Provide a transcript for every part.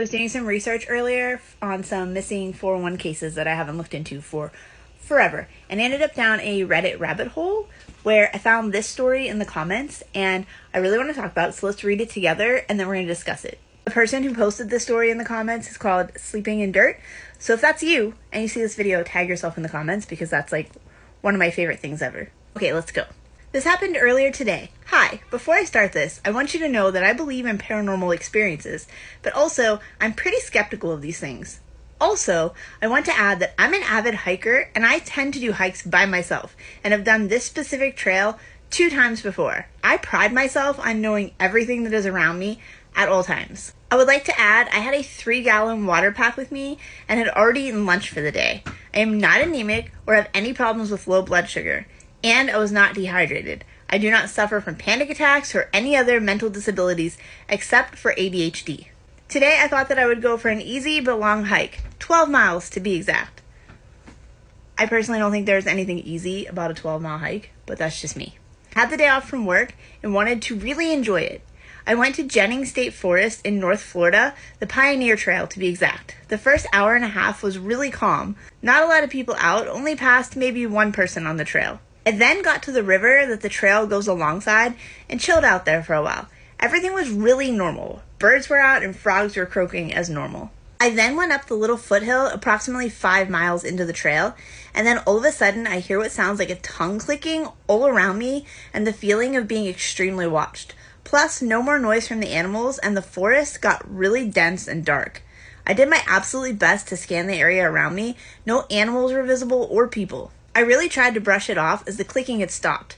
I was doing some research earlier on some missing 411 cases that I haven't looked into for forever, and I ended up down a Reddit rabbit hole where I found this story in the comments, and I really want to talk about it, so let's read it together and then we're going to discuss it. The person who posted this story in the comments is called Sleeping in Dirt, so if that's you and you see this video, tag yourself in the comments because that's like one of my favorite things ever. Okay, let's go. This happened earlier today. Hi, before I start this, I want you to know that I believe in paranormal experiences, but also I'm pretty skeptical of these things. Also, I want to add that I'm an avid hiker and I tend to do hikes by myself and have done this specific trail 2 times before. I pride myself on knowing everything that is around me at all times. I would like to add I had a 3-gallon water pack with me and had already eaten lunch for the day. I am not anemic or have any problems with low blood sugar. And I was not dehydrated. I do not suffer from panic attacks or any other mental disabilities except for ADHD. Today I thought that I would go for an easy but long hike, 12 miles to be exact. I personally don't think there's anything easy about a 12-mile hike, but that's just me. Had the day off from work and wanted to really enjoy it. I went to Jennings State Forest in North Florida, the Pioneer Trail to be exact. The first hour and a half was really calm. Not a lot of people out, only passed maybe one person on the trail. I then got to the river that the trail goes alongside and chilled out there for a while. Everything was really normal. Birds were out and frogs were croaking as normal. I then went up the little foothill approximately 5 miles into the trail, and then all of a sudden I hear what sounds like a tongue clicking all around me and the feeling of being extremely watched. Plus, no more noise from the animals and the forest got really dense and dark. I did my absolutely best to scan the area around me. No animals were visible or people. I really tried to brush it off as the clicking had stopped.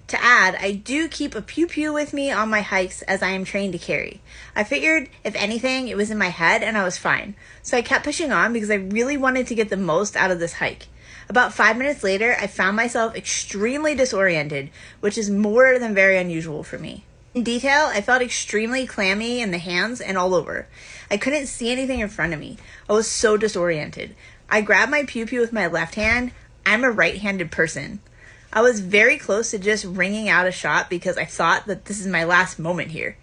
To add, I do keep a pew-pew with me on my hikes as I am trained to carry. I figured, if anything, it was in my head and I was fine. So I kept pushing on because I really wanted to get the most out of this hike. About 5 minutes later, I found myself extremely disoriented, which is more than very unusual for me. In detail, I felt extremely clammy in the hands and all over. I couldn't see anything in front of me. I was so disoriented. I grabbed my pew-pew with my left hand. I'm a right-handed person. I was very close to just ringing out a shot because I thought that this is my last moment here.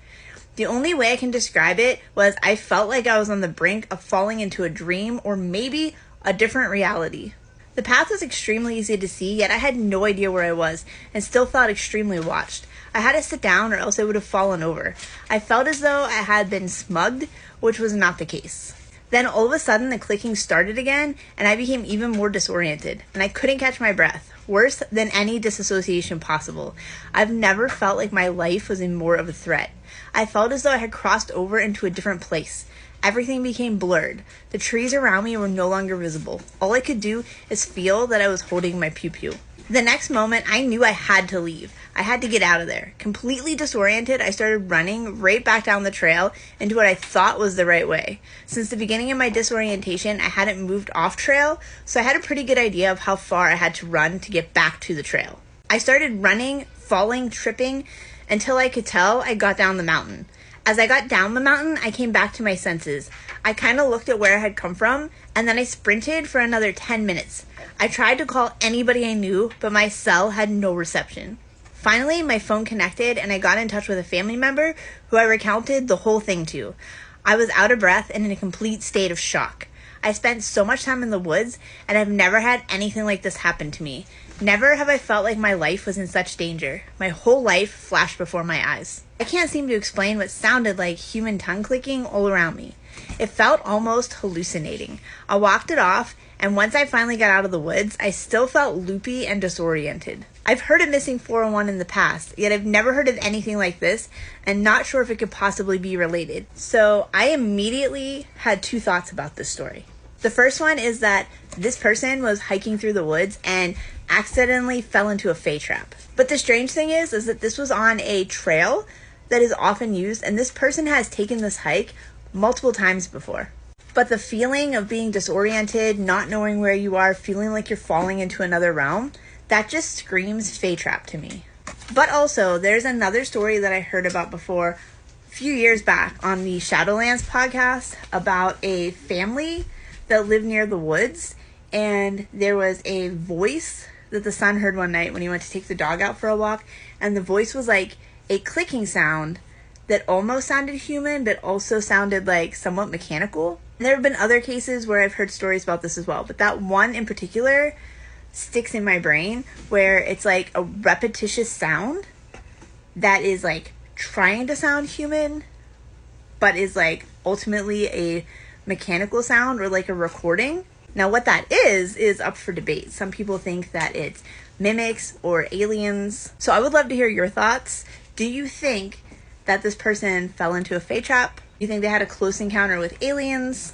The only way I can describe it was I felt like I was on the brink of falling into a dream or maybe a different reality. The path was extremely easy to see, yet I had no idea where I was and still felt extremely watched. I had to sit down or else I would have fallen over. I felt as though I had been smugged, which was not the case. Then all of a sudden the clicking started again and I became even more disoriented and I couldn't catch my breath. Worse than any disassociation possible. I've never felt like my life was in more of a threat. I felt as though I had crossed over into a different place. Everything became blurred. The trees around me were no longer visible. All I could do is feel that I was holding my pew-pew. The next moment, I knew I had to leave. I had to get out of there. Completely disoriented, I started running right back down the trail into what I thought was the right way. Since the beginning of my disorientation, I hadn't moved off trail, so I had a pretty good idea of how far I had to run to get back to the trail. I started running, falling, tripping, until I could tell I got down the mountain. As I got down the mountain, I came back to my senses. I kind of looked at where I had come from, and then I sprinted for another 10 minutes. I tried to call anybody I knew, but my cell had no reception. Finally, my phone connected, and I got in touch with a family member who I recounted the whole thing to. I was out of breath and in a complete state of shock. I spent so much time in the woods, and I've never had anything like this happen to me. Never have I felt like my life was in such danger. My whole life flashed before my eyes. I can't seem to explain what sounded like human tongue clicking all around me. It felt almost hallucinating. I walked it off, and once I finally got out of the woods, I still felt loopy and disoriented. I've heard of missing 411 in the past, yet I've never heard of anything like this, and not sure if it could possibly be related. So I immediately had 2 thoughts about this story. The first one is that this person was hiking through the woods and accidentally fell into a fae trap. But the strange thing is that this was on a trail that is often used, and this person has taken this hike multiple times before. But the feeling of being disoriented, not knowing where you are, feeling like you're falling into another realm, that just screams fae trap to me. But also, there's another story that I heard about before a few years back on the Shadowlands podcast about a family that lived near the woods, and there was a voice that the son heard one night when he went to take the dog out for a walk, and the voice was like a clicking sound that almost sounded human, but also sounded like somewhat mechanical. There have been other cases where I've heard stories about this as well, but that one in particular sticks in my brain, where it's like a repetitious sound that is like trying to sound human, but is like ultimately a mechanical sound or like a recording. Now what that is up for debate. Some people think that it's mimics or aliens. So I would love to hear your thoughts. Do you think that this person fell into a Fae trap? Do you think they had a close encounter with aliens?